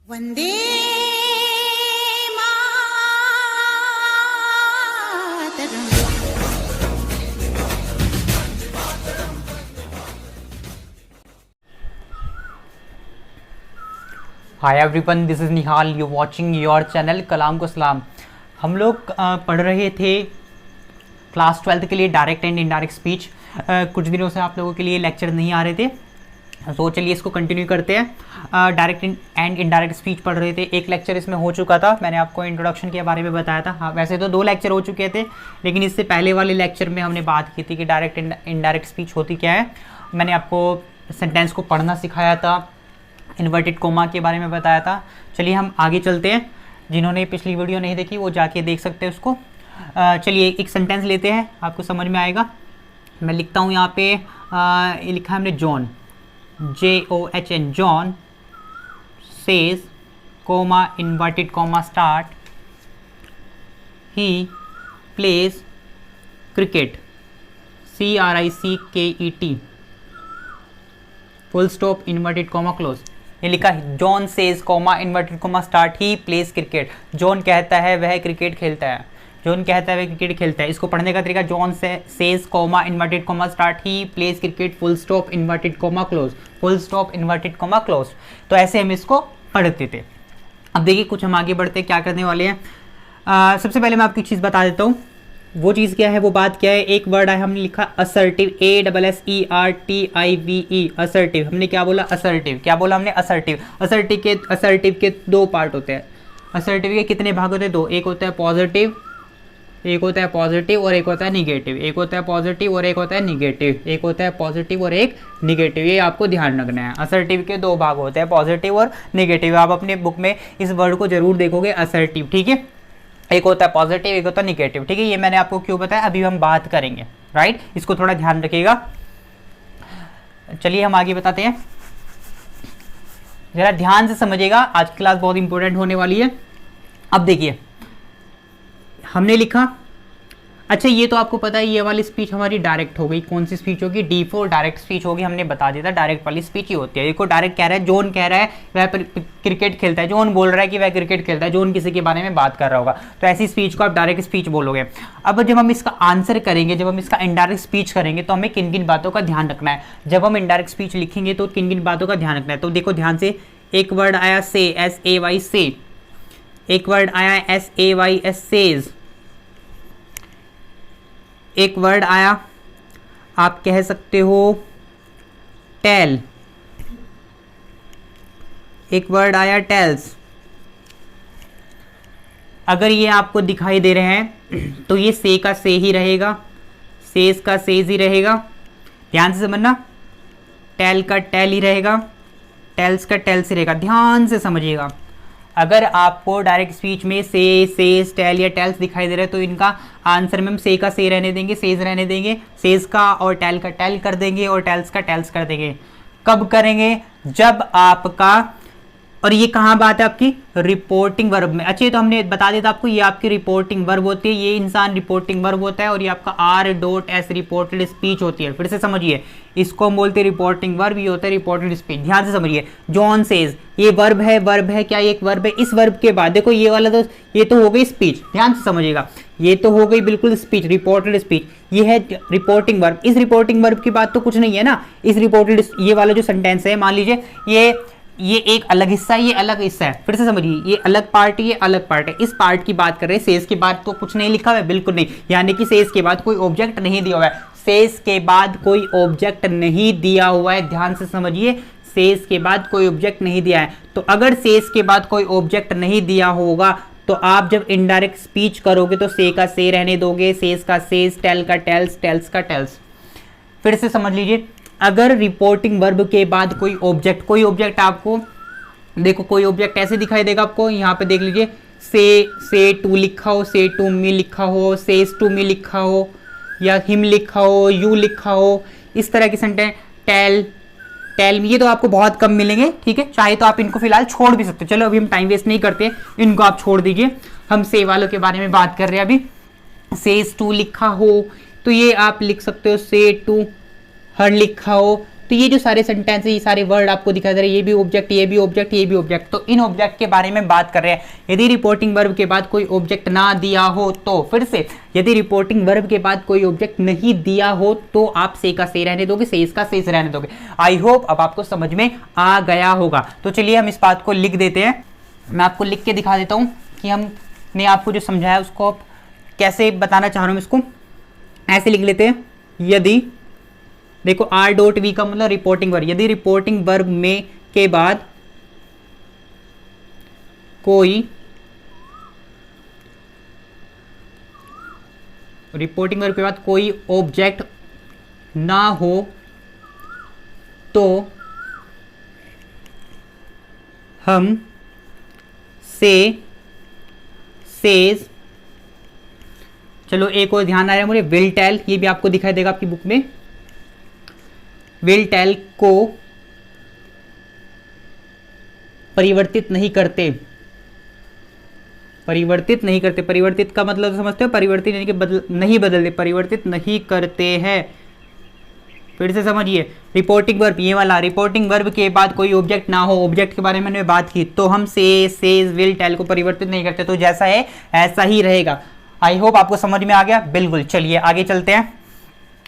Vande Mataram. Hi everyone, this is Nihal, you watching your channel Kalam ko Salaam. हम लोग पढ़ रहे थे क्लास 12th के लिए डायरेक्ट एंड इनडायरेक्ट स्पीच। कुछ दिनों से आप लोगों के लिए लेक्चर नहीं आ रहे थे, तो चलिए इसको कंटिन्यू करते हैं। डायरेक्ट एंड इनडायरेक्ट स्पीच पढ़ रहे थे। एक लेक्चर इसमें हो चुका था, मैंने आपको इंट्रोडक्शन के बारे में बताया था। हाँ, वैसे तो 2 लेक्चर हो चुके थे, लेकिन इससे पहले वाले लेक्चर में हमने बात की थी कि डायरेक्ट एंड इनडायरेक्ट स्पीच होती क्या है। मैंने आपको सेंटेंस को पढ़ना सिखाया था, इन्वर्टेड कोमा के बारे में बताया था। चलिए हम आगे चलते हैं। जिन्होंने पिछली वीडियो नहीं देखी वो जाके देख सकते हैं उसको। चलिए एक सेंटेंस लेते हैं, आपको समझ में आएगा। मैं लिखता हूँ यहाँ पे, ये लिखा है हमने John, JOHN, John says comma inverted coma start ही plays cricket, CRICKET full stop inverted comma close. ये लिखा है John says comma inverted coma start ही प्लेज क्रिकेट। जॉन कहता है वह क्रिकेट खेलता है। जॉन कहता है वह क्रिकेट खेलता है। इसको पढ़ने का तरीका, John says comma inverted coma start ही plays cricket full stop inverted comma close, full stop inverted comma close. तो ऐसे हम इसको पढ़ते थे। अब देखिए कुछ हम आगे बढ़ते क्या करने वाले हैं। सबसे पहले मैं आपकी चीज़ बता देता हूँ। वो चीज़ क्या है, वो बात क्या है। एक वर्ड है, हमने लिखा असर्टिव, ASSERTIVE, असर्टिव। हमने क्या बोला, असर्टिव। क्या बोला हमने, असर्टिव। असर्टिव के 2 पार्ट होते हैं। असर्टिव के कितने भाग होते हैं, 2। एक होता है पॉजिटिव, एक होता है पॉजिटिव और एक होता है निगेटिव। एक होता है पॉजिटिव और एक होता है निगेटिव। एक होता है पॉजिटिव और एक निगेटिव। ये आपको ध्यान रखना है। असर्टिव के 2 भाग होते हैं, पॉजिटिव और निगेटिव। आप अपने बुक में इस वर्ड को जरूर देखोगे, असर्टिव, ठीक है। एक होता है पॉजिटिव, एक होता है निगेटिव, ठीक है। ये मैंने आपको क्यों बताया, अभी हम बात करेंगे, राइट। इसको थोड़ा ध्यान रखिएगा। चलिए हम आगे बताते हैं, जरा ध्यान से समझिएगा, आज की क्लास बहुत इंपॉर्टेंट होने वाली है। अब देखिए हमने लिखा, अच्छा ये तो आपको पता है, ये वाली स्पीच हमारी डायरेक्ट हो गई। कौन सी स्पीच होगी, D4 डायरेक्ट स्पीच होगी। हमने बता दिया था डायरेक्ट वाली स्पीच ही होती है। देखो डायरेक्ट कह रहा है, जॉन कह रहा है वह क्रिकेट खेलता है। जॉन बोल रहा है कि वह क्रिकेट खेलता है। जॉन किसी के बारे में बात कर रहा होगा, तो ऐसी स्पीच को आप डायरेक्ट स्पीच बोलोगे। अब जब हम इसका आंसर करेंगे, जब हम इसका इनडायरेक्ट स्पीच करेंगे, तो हमें किन किन बातों का ध्यान रखना है। जब हम इनडायरेक्ट स्पीच लिखेंगे तो किन किन बातों का ध्यान रखना है। तो देखो ध्यान से, एक वर्ड आया से, SAY से। एक वर्ड आया SAYS, सेज। एक वर्ड आया, आप कह सकते हो टेल। एक वर्ड आया टेल्स। अगर ये आपको दिखाई दे रहे हैं तो ये से का से ही रहेगा, सेज का सेज ही रहेगा। ध्यान से समझना, टेल का टेल ही रहेगा, टेल्स का टेल्स ही रहेगा। ध्यान से समझिएगा। अगर आपको डायरेक्ट स्पीच में से, सेज, टेल या टेल्स दिखाई दे रहा है तो इनका आंसर में हम से का से रहने देंगे, सेज रहने देंगे, सेज का और टेल का टेल कर देंगे और टेल्स का टेल्स कर देंगे। कब करेंगे, जब आपका, और ये कहाँ बात है आपकी, रिपोर्टिंग वर्ब में। अच्छा, तो हमने बता दिया था आपको, ये आपकी रिपोर्टिंग वर्ब होती है। ये इंसान रिपोर्टिंग वर्ब होता है और ये आपका R.S रिपोर्टेड स्पीच होती है। फिर से समझिए, इसको हम बोलते हैं रिपोर्टिंग वर्ब, ये होता है रिपोर्टेड स्पीच। ध्यान से समझिए, जॉन सेज, ये वर्ब है। वर्ब है क्या, ये एक वर्ब है। इस वर्ब के बाद देखो ये वाला, तो ये तो हो गई स्पीच। ध्यान से समझिएगा, ये तो हो गई बिल्कुल स्पीच, रिपोर्टेड स्पीच। ये है रिपोर्टिंग वर्ब। इस रिपोर्टिंग वर्ब के बाद तो कुछ नहीं है ना। इस रिपोर्टेड, ये वाला जो सेंटेंस है, मान लीजिए ये एक अलग हिस्सा है, ये अलग हिस्सा है। फिर से समझिए, ये अलग पार्ट है, ये अलग पार्ट है। इस पार्ट की बात कर रहे हैं। सेज के बाद तो कुछ नहीं लिखा हुआ है, बिल्कुल नहीं। यानी कि सेज के बाद कोई ऑब्जेक्ट नहीं दिया हुआ है। सेज के बाद कोई ऑब्जेक्ट नहीं दिया हुआ है। ध्यान से समझिए, सेज के बाद कोई ऑब्जेक्ट नहीं दिया है। तो अगर सेज के बाद कोई ऑब्जेक्ट नहीं दिया होगा तो आप जब इनडायरेक्ट स्पीच करोगे तो से का से रहने दोगे, सेज का सेज, टेल का टेल्स, टेल्स का टेल्स। फिर से समझ लीजिए, अगर रिपोर्टिंग वर्ब के बाद कोई ऑब्जेक्ट आपको, देखो कोई ऑब्जेक्ट ऐसे दिखाई देगा आपको। यहाँ पे देख लीजिए, से टू लिखा हो, से टू मी लिखा हो, सेज टू मी लिखा हो, या हिम लिखा हो, यू लिखा हो, इस तरह की सेंटेंस। टेल मी, ये तो आपको बहुत कम मिलेंगे, ठीक है। चाहे तो आप इनको फिलहाल छोड़ भी सकते हो। चलो अभी हम टाइम वेस्ट नहीं करते, इनको आप छोड़ दीजिए। हम से वालों के बारे में बात कर रहे हैं अभी। सेज टू लिखा हो तो ये आप लिख सकते हो से टू हर लिखा हो तो ये जो सारे सेंटेंस है, ये सारे वर्ड आपको दिखाई दे रहे हैं, ये भी ऑब्जेक्ट, ये भी ऑब्जेक्ट, ये भी ऑब्जेक्ट। तो इन ऑब्जेक्ट के बारे में बात कर रहे हैं। यदि रिपोर्टिंग वर्ब के बाद कोई ऑब्जेक्ट ना दिया हो तो, फिर से यदि रिपोर्टिंग वर्ब के बाद कोई ऑब्जेक्ट नहीं दिया हो तो आप से का से रहने दोगे, सेज का सेज रहने दोगे। आई होप अब आपको समझ में आ गया होगा। तो चलिए हम इस बात को लिख देते हैं। मैं आपको लिख के दिखा देता हूं कि हमने आपको जो समझाया उसको आप कैसे बताना चाह रहा हूं। इसको ऐसे लिख लेते हैं, यदि देखो R.V का मतलब रिपोर्टिंग वर्ब, यदि रिपोर्टिंग वर्ब में के बाद कोई रिपोर्टिंग वर्ब के बाद कोई ऑब्जेक्ट ना हो तो हम से, सेज, चलो एक और ध्यान आ रहा है मुझे, विल टेल, ये भी आपको दिखाई देगा आपकी बुक में, विल टेल को परिवर्तित नहीं करते। परिवर्तित नहीं करते, परिवर्तित का मतलब समझते हो, परिवर्तित यानी कि नहीं बदलते, परिवर्तित नहीं करते हैं। फिर से समझिए, रिपोर्टिंग वर्ब ये वाला, रिपोर्टिंग वर्ब के बाद कोई ऑब्जेक्ट ना हो, ऑब्जेक्ट के बारे में मैंने बात की, तो हम से, सेज, विल, टेल को परिवर्तित नहीं करते। तो जैसा है ऐसा ही रहेगा। आई होप आपको समझ में आ गया। बिल्कुल, चलिए आगे चलते हैं।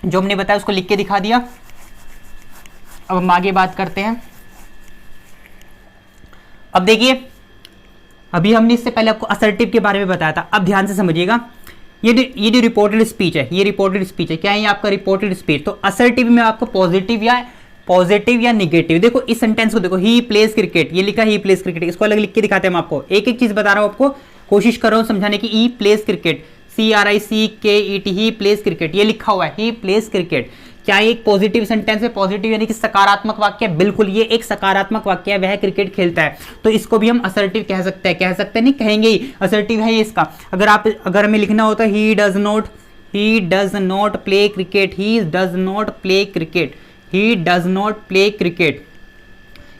जो हमने बताया उसको लिख के दिखा दिया। अब हम आगे बात करते हैं। अब देखिए, अभी हमने इससे पहले आपको असर्टिव के बारे में बताया था। अब ध्यान से समझिएगा, ये जो रिपोर्टेड स्पीच है, ये रिपोर्टेड स्पीच है। क्या है ये आपका रिपोर्टेड स्पीच? तो असर्टिव में आपको पॉजिटिव या निगेटिव, देखो इस सेंटेंस को देखो, ही प्लेज क्रिकेट, ये लिखा ही प्लेज क्रिकेट, इसको अलग लिख के दिखाते हैं हम आपको। एक एक चीज बता रहा हूं आपको, कोशिश कर रहा हूं समझाने की। He plays cricket, CRICKET, he plays cricket, ये लिखा हुआ है, ही प्लेज क्रिकेट। क्या ये एक पॉजिटिव सेंटेंस है? पॉजिटिव यानी कि सकारात्मक वाक्य है। बिल्कुल, ये एक सकारात्मक वाक्य है, वह क्रिकेट खेलता है। तो इसको भी हम असर्टिव कह सकते हैं, नहीं कहेंगे ही, असर्टिव है ये इसका। अगर हमें लिखना होता है he does not play cricket, he does not play cricket, he does not play cricket,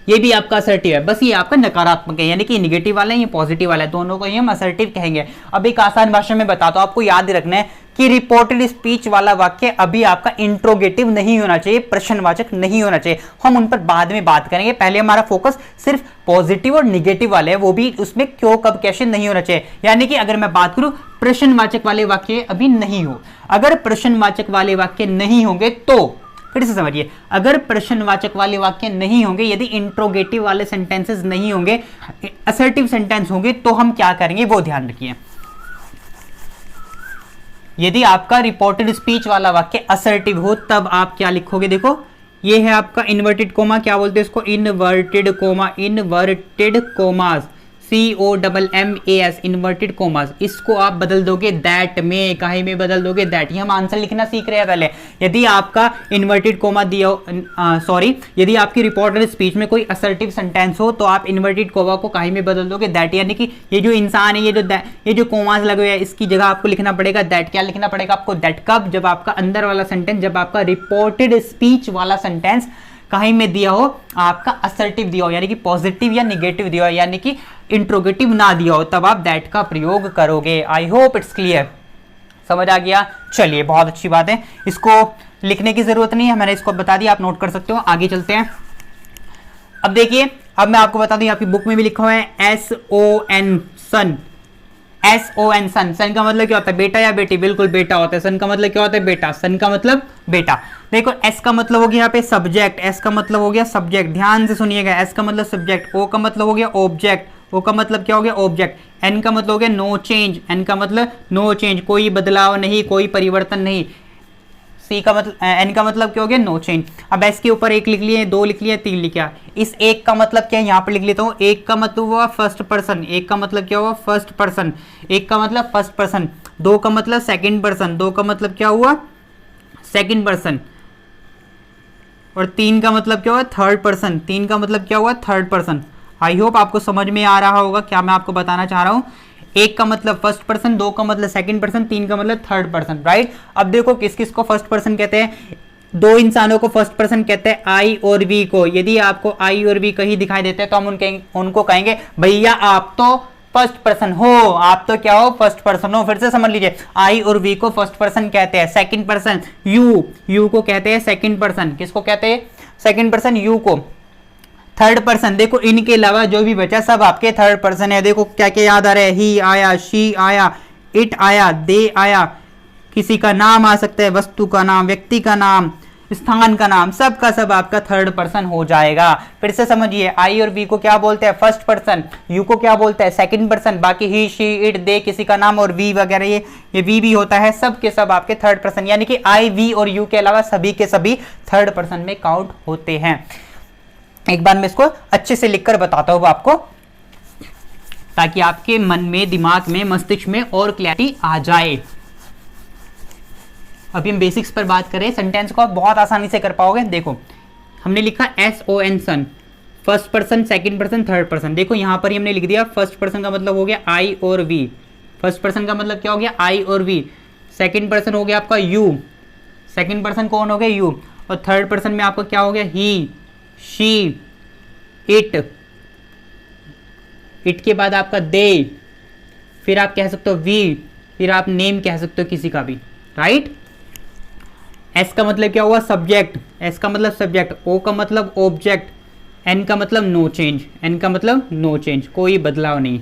ये भी आपका असर्टिव है। बस ये आपका नकारात्मक है, यानी कि निगेटिव वाला है, ये पॉजिटिव वाला है, दोनों को ही हम असर्टिव कहेंगे। अब एक आसान भाषा में बताता हूं, आपको याद रखना है कि रिपोर्टेड स्पीच वाला वाक्य अभी आपका इंट्रोगेटिव नहीं होना चाहिए, प्रश्नवाचक नहीं होना चाहिए। हम उन पर बाद में बात करेंगे। पहले हमारा फोकस सिर्फ पॉजिटिव और निगेटिव वाले है, वो भी उसमें क्यों कब कैसे नहीं होना चाहिए। यानी कि अगर मैं बात करूं प्रश्नवाचक वाले वाक्य अभी नहीं हो, अगर प्रश्नवाचक वाले वाक्य नहीं होंगे तो, फिर से समझिए, अगर प्रश्नवाचक वाले वाक्य नहीं होंगे, यदि इंट्रोगेटिव वाले सेंटेंसेस नहीं होंगे, असर्टिव सेंटेंस होंगे, तो हम क्या करेंगे वो ध्यान रखिए। यदि आपका रिपोर्टेड स्पीच वाला वाक्य असर्टिव हो तब आप क्या लिखोगे? देखो ये है आपका इन्वर्टेड कोमा, क्या बोलते हैं इसको? Inverted coma, inverted commas, COMMAS, inverted commas. इसको आप बदल दोगे दैट में, काहे में बदल दोगे? दैट। ये हम आंसर लिखना सीख रहे हैं पहले। यदि आपका इन्वर्टेड कोमा दिया हो, यदि आपकी रिपोर्टेड स्पीच में कोई असर्टिव सेंटेंस हो तो आप इन्वर्टेड कोमा को काहे में बदल दोगे? दैट। यानी कि ये जो इंसान है, ये जो कोमास लगे हुए हैं, इसकी जगह आपको लिखना पड़ेगा दैट। क्या लिखना पड़ेगा आपको? दैट। कब? जब आपका अंदर वाला सेंटेंस, जब आपका रिपोर्टेड स्पीच वाला सेंटेंस कहीं में दिया हो, आपका असर्टिव दिया हो, यानी कि पॉजिटिव या निगेटिव दिया हो, यानी कि इंट्रोगेटिव ना दिया हो, तब आप दैट का प्रयोग करोगे। आई होप इट्स क्लियर, समझ आ गया। चलिए, बहुत अच्छी बात है। इसको लिखने की जरूरत नहीं है, मैंने इसको बता दिया, आप नोट कर सकते हो। आगे चलते हैं। अब देखिए, अब मैं आपको बता दूं, आपकी बुक में भी लिखा हुआ है SON, सन। SON, सन। सन का मतलब क्या होता है? बेटा या बेटी? बिल्कुल बेटा होता है। सन का मतलब क्या होता है? बेटा। सन का मतलब बेटा। देखो S का मतलब हो गया यहाँ पे सब्जेक्ट, S का मतलब हो गया सब्जेक्ट, ध्यान से सुनिएगा। S का मतलब सब्जेक्ट, O का मतलब हो गया ऑब्जेक्ट, O का मतलब क्या हो गया? ऑब्जेक्ट। N का मतलब हो गया नो चेंज, N का मतलब नो चेंज, कोई बदलाव नहीं, कोई परिवर्तन नहीं। C का मतलब, N का मतलब क्या हो गया? No change. अब S के ऊपर एक लिख लिए, दो लिख लिए, तीन लिखा। इस एक का मतलब क्या है? यहाँ पे लिख लेता हूँ। एक का मतलब हुआ फर्स्ट पर्सन, एक का मतलब क्या हुआ? फर्स्ट पर्सन, एक का मतलब फर्स्ट पर्सन। दो का मतलब सेकंड पर्सन, दो का मतलब क्या हुआ? Second person. और तीन का मतलब क्या हुआ? थर्ड पर्सन, तीन का मतलब क्या हुआ? Third person. आई होप आपको समझ में आ रहा होगा क्या मैं आपको बताना चाह रहा हूं। एक का मतलब फर्स्ट पर्सन, दो का मतलब सेकंड पर्सन, तीन का मतलब थर्ड पर्सन, राइट। अब देखो किस किस को फर्स्ट पर्सन कहते हैं? दो इंसानों को फर्स्ट पर्सन कहते हैं, आई और वी को। यदि आपको आई और वी कहीं दिखाई देते हैं तो हम उनको कहेंगे भैया आप तो फर्स्ट पर्सन हो, आप तो क्या हो? फर्स्ट पर्सन हो। फिर से समझ लीजिए, आई और वी को फर्स्ट पर्सन कहते हैं। सेकंड पर्सन, यू को कहते हैं सेकंड पर्सन। किसको कहते हैं? सेकंड पर्सन यू को, थर्ड पर्सन देखो इनके अलावा जो भी बचा सब आपके थर्ड पर्सन है। देखो क्या क्या याद आ रहा है, ही आया, शी आया, इट आया, दे आया, किसी का नाम आ सकता है, वस्तु का नाम, व्यक्ति का नाम, स्थान का नाम, सब का सब आपका थर्ड पर्सन हो जाएगा। फिर से समझिए, आई और वी को क्या बोलते हैं, फर्स्ट पर्सन, यू को क्या बोलते हैं, सेकंड पर्सन, बाकी ही, शी, इट, दे, किसी का नाम और वी वगैरह ये वी भी होता है, सब के सब आपके थर्ड पर्सन, यानी कि आई, वी और यू के अलावा सभी के सभी थर्ड पर्सन में काउंट होते हैं। एक बार मैं इसको अच्छे से लिखकर बताता हूं आपको, ताकि आपके मन में, दिमाग में, मस्तिष्क में और क्लैरिटी आ जाए। अभी हम बेसिक्स पर बात करें, सेंटेंस को आप बहुत आसानी से कर पाओगे। देखो हमने लिखा SON son, first person, second person, third person. देखो यहां पर ही हमने लिख दिया फर्स्ट पर्सन का मतलब हो गया आई और वी, फर्स्ट पर्सन का मतलब क्या हो गया, आई और वी, सेकंड पर्सन हो गया आपका यू, सेकंड पर्सन कौन हो गया, यू, और थर्ड पर्सन में आपका क्या हो गया, ही, शी, इट के बाद आपका दे, फिर आप कह सकते हो वी, फिर आप नेम कह सकते हो किसी का भी, राइट। एस का मतलब क्या हुआ, सब्जेक्ट, एस का मतलब सब्जेक्ट, ओ का मतलब ऑब्जेक्ट, एन का मतलब नो चेंज, एन का मतलब नो चेंज, कोई बदलाव नहीं।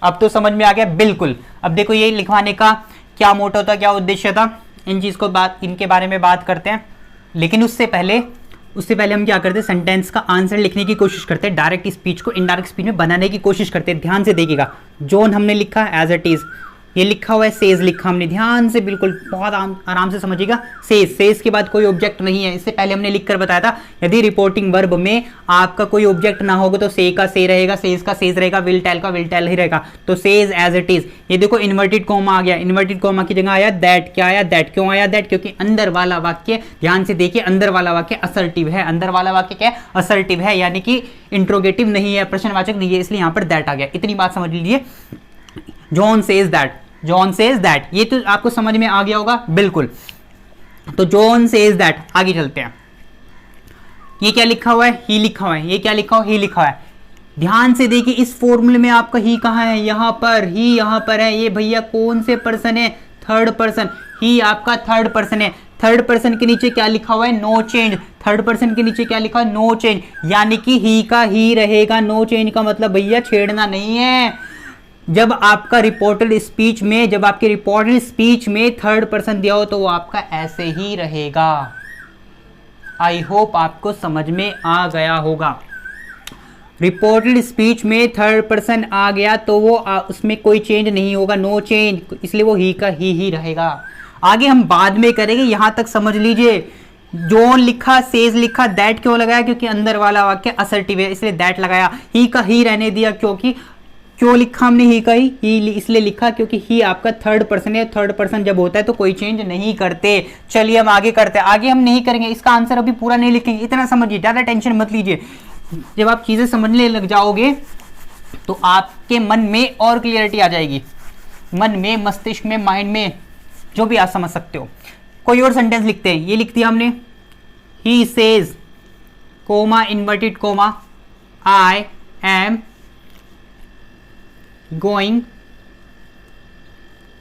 अब तो समझ में आ गया बिल्कुल। अब देखो ये लिखवाने का क्या मोटो था, क्या उद्देश्य था, इन चीज को इनके बारे में बात करते हैं। लेकिन उससे पहले हम क्या करते हैं, सेंटेंस का आंसर लिखने की कोशिश करते हैं, डायरेक्ट स्पीच को इनडायरेक्ट स्पीच में बनाने की कोशिश करते हैं। ध्यान से देखिएगा, जोन हमने लिखा एज इट इज, ये लिखा हुआ है सेज लिखा हमने, ध्यान से बिल्कुल बहुत आराम से समझिएगा। सेज के बाद कोई ऑब्जेक्ट नहीं है, इससे पहले हमने लिखकर बताया था, यदि रिपोर्टिंग वर्ब में आपका कोई ऑब्जेक्ट ना होगा तो से का से रहेगा, सेज का सेज रहेगा, विल टेल ही रहेगा। तो सेज एज इट इज, ये देखो इन्वर्टेड कॉमा आ गया, इन्वर्टेड कॉमा की जगह आया दैट। क्या आया, दैट। क्यों आया दैट, क्योंकि अंदर वाला वाक्य, ध्यान से देखिए, अंदर वाला वाक्य असर्टिव है, अंदर वाला वाक्य क्या है, असर्टिव है, यानी कि इंट्रोगेटिव नहीं है, प्रश्नवाचक नहीं है, इसलिए यहां पर दैट आ गया। इतनी बात समझ लीजिए, John says that, John says that, ये तो आपको समझ में आ गया होगा बिल्कुल। तो जॉन सेज दैट, आगे चलते हैं। ये क्या लिखा हुआ है, ही लिखा हुआ है, ये क्या लिखा हुआ है, ही लिखा हुआ है। ध्यान से देखिए, इस फॉर्मूले में आपका ही कहां है, यहां पर, ही यहां पर है। ये भैया कौन से पर्सन है, थर्ड पर्सन, ही आपका थर्ड पर्सन है। थर्ड पर्सन के नीचे क्या लिखा हुआ है, नो चेंज, थर्ड पर्सन के नीचे क्या लिखा है, नो चेंज, यानी कि ही का ही रहेगा। नो चेंज का मतलब भैया छेड़ना नहीं है। जब आपका रिपोर्टेड स्पीच में, जब आपके रिपोर्टेड स्पीच में थर्ड पर्सन दिया हो तो वो आपका ऐसे ही रहेगा। आई होप आपको समझ में आ गया होगा। रिपोर्टेड स्पीच में थर्ड पर्सन आ गया तो वो उसमें कोई चेंज नहीं होगा, नो चेंज, इसलिए वो ही का ही रहेगा। आगे हम बाद में करेंगे, यहां तक समझ लीजिए। जोन लिखा, सेज लिखा, दैट क्यों लगाया, क्योंकि अंदर वाला वाक्य असर्टिव है, इसलिए दैट लगाया। ही का ही रहने दिया, क्योंकि क्यों लिखा हमने ही का ही इसलिए लिखा क्योंकि ही आपका थर्ड पर्सन है। थर्ड पर्सन जब होता है तो कोई चेंज नहीं करते। चलिए हम आगे करते हैं। आगे हम नहीं करेंगे, इसका आंसर अभी पूरा नहीं लिखेंगे, इतना समझिए, ज्यादा टेंशन मत लीजिए। जब आप चीजें समझने लग जाओगे तो आपके मन में और क्लियरिटी आ जाएगी, मन में, मस्तिष्क में, माइंड में, जो भी आप समझ सकते हो। कोई और सेंटेंस लिखते हैं। ये लिख दिया हमने, he says, comma, inverted comma, I am going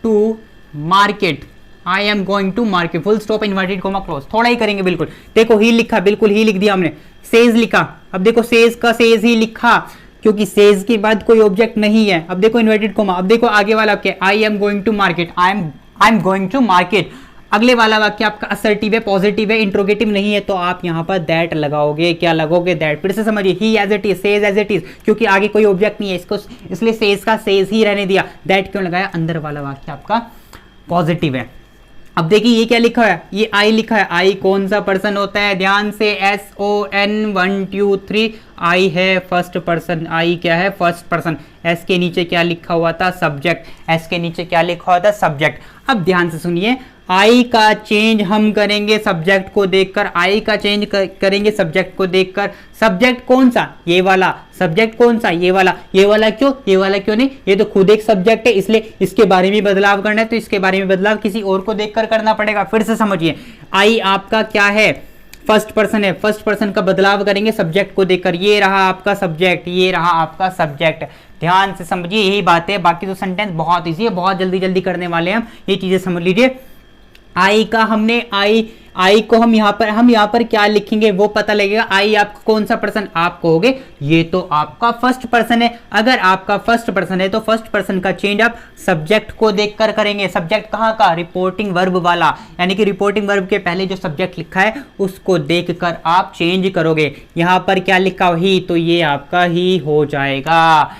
to market, I am going to market, full stop, inverted comma, close. थोड़ा ही करेंगे बिल्कुल। देखो ही लिखा, बिल्कुल ही लिख दिया हमने। सेज लिखा, अब देखो सेज का सेज ही लिखा क्योंकि सेज के बाद कोई ऑब्जेक्ट नहीं है। अब देखो इन्वर्टेड कोमा, अब देखो आगे वाला क्या, I am going to market, I am going to market. अगले वाला वाक्य आपका असर्टिव है, पॉजिटिव है, इंट्रोगेटिव नहीं है, तो आप यहां पर दैट लगाओगे। क्या लगोगे, दैट। फिर से समझिए, he as it is, says as it is, क्योंकि आगे कोई ऑब्जेक्ट नहीं है इसको, इसलिए सेज का सेज ही रहने दिया। दैट क्यों लगाया, अंदर वाला वाक्य आपका पॉजिटिव है। अब देखिए ये क्या लिखा है, ये आई लिखा है। आई कौन सा पर्सन होता है, ध्यान से, SON 1 2 3, आई है फर्स्ट पर्सन। आई क्या है, फर्स्ट पर्सन। एस के नीचे क्या लिखा हुआ था, सब्जेक्ट। एस के नीचे क्या लिखा हुआ था, सब्जेक्ट। अब ध्यान से सुनिए, आई का चेंज हम करेंगे सब्जेक्ट को देखकर, आई का चेंज करेंगे सब्जेक्ट को देखकर। सब्जेक्ट कौन सा, ये वाला। सब्जेक्ट कौन सा, ये वाला। ये वाला क्यों, ये वाला क्यों नहीं, ये तो खुद एक सब्जेक्ट है, इसलिए इसके बारे में बदलाव करना है, तो इसके बारे में बदलाव किसी और को देखकर करना पड़ेगा। फिर से समझिए, आई आपका क्या है, फर्स्ट पर्सन है, फर्स्ट पर्सन का बदलाव करेंगे सब्जेक्ट को देखकर। ये रहा आपका सब्जेक्ट, ये रहा आपका सब्जेक्ट। ध्यान से समझिए, यही बात है। बाकी तो सेंटेंस बहुत ईजी है, बहुत जल्दी जल्दी करने वाले हैं हम, ये चीजें समझ लीजिए। आई का हमने, आई आई को हम यहाँ पर क्या लिखेंगे वो पता लगेगा। आई आपका कौन सा पर्सन, आप कहोगे ये तो आपका फर्स्ट पर्सन है। अगर आपका फर्स्ट पर्सन है तो फर्स्ट पर्सन का चेंज आप सब्जेक्ट को देखकर करेंगे। सब्जेक्ट कहाँ का, रिपोर्टिंग वर्ब वाला, यानी कि रिपोर्टिंग वर्ब के पहले जो सब्जेक्ट लिखा है उसको देखकर आप चेंज करोगे। यहां पर क्या लिखा ही, तो ये आपका ही हो जाएगा।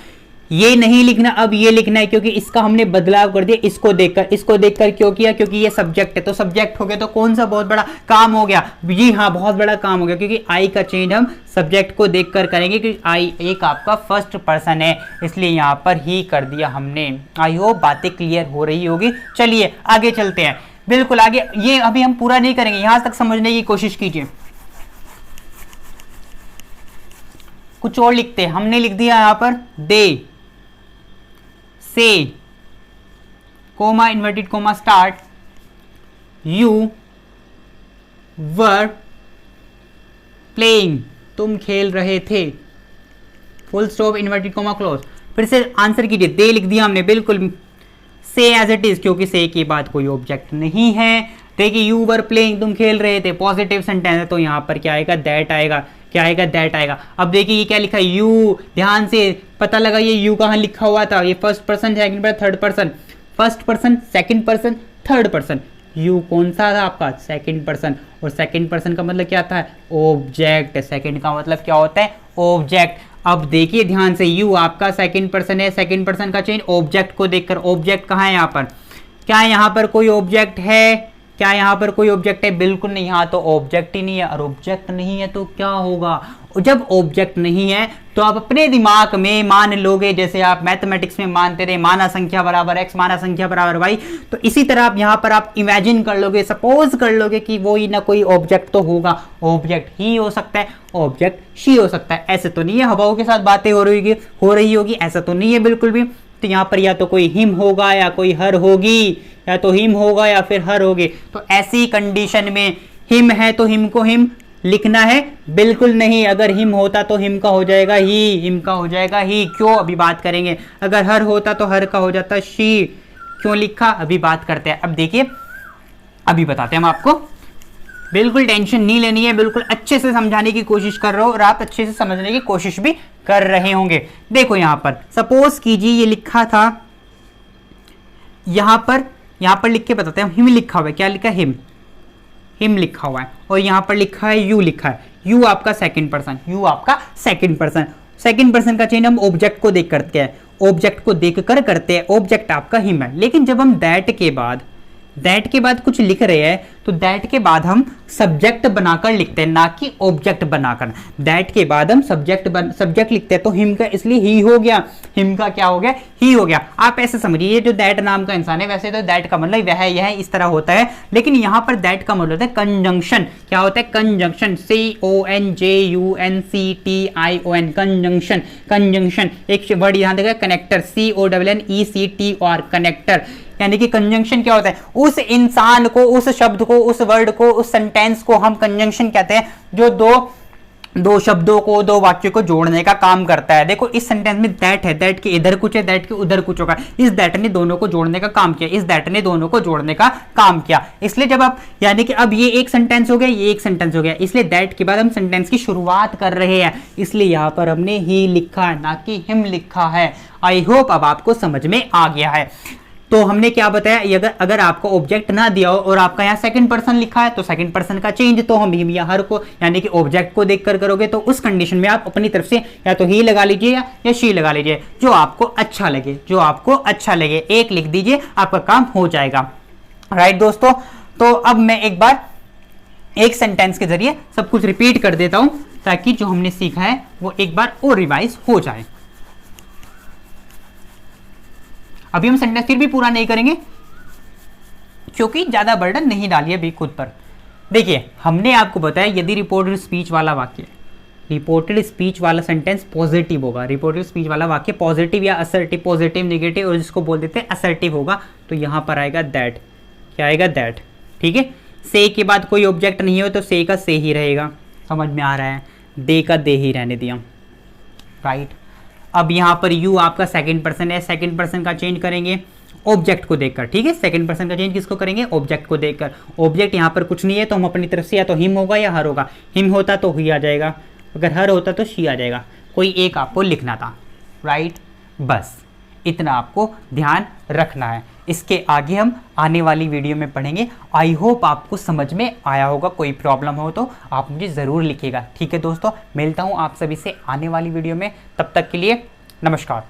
ये नहीं लिखना, अब ये लिखना है, क्योंकि इसका हमने बदलाव कर दिया इसको देखकर क्यों किया, क्योंकि ये सब्जेक्ट है, तो सब्जेक्ट हो गया तो कौन सा बहुत बड़ा काम हो गया, जी हाँ बहुत बड़ा काम हो गया, क्योंकि आई का चेंज हम सब्जेक्ट को देखकर करेंगे, क्योंकि आई एक आपका फर्स्ट पर्सन है, इसलिए यहां पर ही कर दिया हमने। आई होप बातें क्लियर हो रही होगी। चलिए आगे चलते हैं, बिल्कुल आगे। ये अभी हम पूरा नहीं करेंगे, यहां तक समझने की कोशिश कीजिए। कुछ और लिखते हैं, हमने लिख दिया यहां पर दे, से, coma inverted coma start, you were playing, तुम खेल रहे थे, full stop inverted comma close. फिर से आंसर कीजिए, दे लिख दिया हमने, बिल्कुल से एज इट इज, क्योंकि से के बाद कोई ऑब्जेक्ट नहीं है। देखिए यू वर प्लेइंग, तुम खेल रहे थे, पॉजिटिव सेंटेंस है, तो यहां पर क्या आएगा, दैट आएगा। क्या आएगा, दैट आएगा। अब देखिए ये क्या लिखा है, यू, ध्यान से पता लगा ये यू कहां लिखा हुआ था, ये first person, second person, third person, first person, second person, third person. You कौन सा था आपका, सेकंड पर्सन, और सेकंड पर्सन का मतलब क्या था, ऑब्जेक्ट। सेकंड का मतलब क्या होता है, ऑब्जेक्ट। अब देखिए ध्यान से, यू आपका सेकंड पर्सन है, सेकंड पर्सन का चेंज ऑब्जेक्ट को देखकर। ऑब्जेक्ट कहाँ है यहाँ पर, क्या यहाँ पर कोई ऑब्जेक्ट है, क्या यहाँ पर कोई ऑब्जेक्ट है, बिल्कुल नहीं, यहाँ तो ऑब्जेक्ट ही नहीं है। और ऑब्जेक्ट नहीं है तो क्या होगा, जब ऑब्जेक्ट नहीं है तो आप अपने दिमाग में मान लोगे, जैसे आप मैथमेटिक्स में मानते रहे माना संख्या बराबर x, माना संख्या बराबर y, तो इसी तरह आप यहाँ पर आप इमेजिन कर लोगे, सपोज कर लोगे कि वो ही ना कोई ऑब्जेक्ट तो होगा। ऑब्जेक्ट ही हो सकता है, ऑब्जेक्ट शी हो सकता है, ऐसे तो नहीं है हवाओं के साथ बातें हो रही होगी, ऐसा तो नहीं है बिल्कुल भी। तो यहाँ पर या तो कोई हिम होगा या कोई हर होगी, या तो हिम होगा या फिर हर होगी। तो ऐसी कंडीशन में हिम है तो हिम को हिम लिखना है, बिल्कुल नहीं। अगर हिम होता तो हिम का हो जाएगा ही, हिम का हो जाएगा ही, क्यों अभी बात करेंगे। अगर हर होता तो हर का हो जाता शी, क्यों लिखा अभी बात करते हैं। अब देखिए अभी बताते हैं हम आपको, बिल्कुल टेंशन नहीं लेनी है, बिल्कुल अच्छे से समझाने की कोशिश कर रहे हो और आप अच्छे से समझने की कोशिश भी कर रहे होंगे। देखो यहां पर सपोज कीजिए ये लिखा था, यहां पर लिख के बताते हैं, हिम लिखा हुआ है, क्या लिखा है, हिम, हिम लिखा हुआ है, और यहां पर लिखा है यू, लिखा है यू आपका सेकंड पर्सन, यू आपका सेकंड पर्सन। सेकंड पर्सन का चेंज हम ऑब्जेक्ट को देख करते हैं, ऑब्जेक्ट को देखकर करते हैं, ऑब्जेक्ट आपका हिम है। लेकिन जब हम दैट के बाद कुछ लिख रहे हैं तो दैट के बाद हम सब्जेक्ट बनाकर लिखते हैं, ना कि ऑब्जेक्ट बनाकर। दैट के बाद हम सब्जेक्ट लिखते हैं, तो हिम का इसलिए ही हो गया, हिम का क्या हो गया, ही हो गया। आप ऐसे समझिए, जो दैट नाम का इंसान है, वैसे तो दैट का मतलब वह यह इस तरह होता है, लेकिन यहां पर दैट का मतलब होता है कंजंक्शन। क्या होता है, कंजंक्शन, CONJUNCTION, कंजंक्शन। कंजंक्शन एक वर्ड यहां देखा, कनेक्टर, CONNECTOR, कनेक्टर। यानी कि कंजंक्शन क्या होता है, उस इंसान को, उस शब्द को, उस वर्ड को, उस सेंटेंस को हम कंजंक्शन कहते हैं, जो दो शब्दों को, दो वाक्यों को जोड़ने का काम करता है। देखो इस सेंटेंस में दैट है, दैट के इधर कुछ है, दैट के उधर कुछ होगा, इस दैट ने दोनों को जोड़ने का काम किया, इस दैट ने दोनों को जोड़ने का काम किया। इसलिए जब आप, यानी कि अब ये एक सेंटेंस हो गया, ये एक सेंटेंस हो गया, इसलिए दैट के बाद हम सेंटेंस की शुरुआत कर रहे हैं, इसलिए यहां पर हमने ही लिखा है, ना कि हिम लिखा है। आई होप अब आपको समझ में आ गया है। तो हमने क्या बताया, अगर आपको ऑब्जेक्ट ना दिया हो और आपका यहाँ सेकंड पर्सन लिखा है, तो सेकंड पर्सन का चेंज तो हम हिम या हर को, यानी कि ऑब्जेक्ट को देखकर करोगे, तो उस कंडीशन में आप अपनी तरफ से या तो ही लगा लीजिए या शी लगा लीजिए, जो आपको अच्छा लगे, जो आपको अच्छा लगे, एक लिख दीजिए, आपका काम हो जाएगा। राइट दोस्तों, तो अब मैं एक बार एक सेंटेंस के जरिए सब कुछ रिपीट कर देता हूं, ताकि जो हमने सीखा है वो एक बार और रिवाइज हो जाए। अभी हम सेंटेंस फिर भी पूरा नहीं करेंगे, क्योंकि ज्यादा बर्डन नहीं डालिए अभी खुद पर। देखिए हमने आपको बताया, यदि रिपोर्टेड स्पीच वाला वाक्य, रिपोर्टेड स्पीच वाला सेंटेंस पॉजिटिव होगा, रिपोर्टेड स्पीच वाला वाक्य पॉजिटिव या असर्टिव, पॉजिटिव, नेगेटिव, और जिसको बोल देते हैं असर्टिव होगा, तो यहां पर आएगा दैट। क्या आएगा, दैट। ठीक है, से के बाद कोई ऑब्जेक्ट नहीं हो तो से का से ही रहेगा, समझ में आ रहा है, दे का दे ही रहने दिया। राइट, अब यहाँ पर यू आपका सेकंड पर्सन है, सेकंड पर्सन का चेंज करेंगे, ऑब्जेक्ट को देखकर, ठीक है। सेकंड पर्सन का चेंज किसको करेंगे, ऑब्जेक्ट को देखकर। ऑब्जेक्ट यहाँ पर कुछ नहीं है तो हम अपनी तरफ से या तो हिम होगा या हर होगा। हिम होता तो ही आ जाएगा, अगर हर होता तो शी आ जाएगा। कोई एक आपको लिखना था, राइट। बस इतना आपको ध्यान रखना है। इसके आगे हम आने वाली वीडियो में पढ़ेंगे। आई होप आपको समझ में आया होगा। कोई प्रॉब्लम हो तो आप मुझे ज़रूर लिखिएगा, ठीक है दोस्तों। मिलता हूँ आप सभी से आने वाली वीडियो में, तब तक के लिए नमस्कार।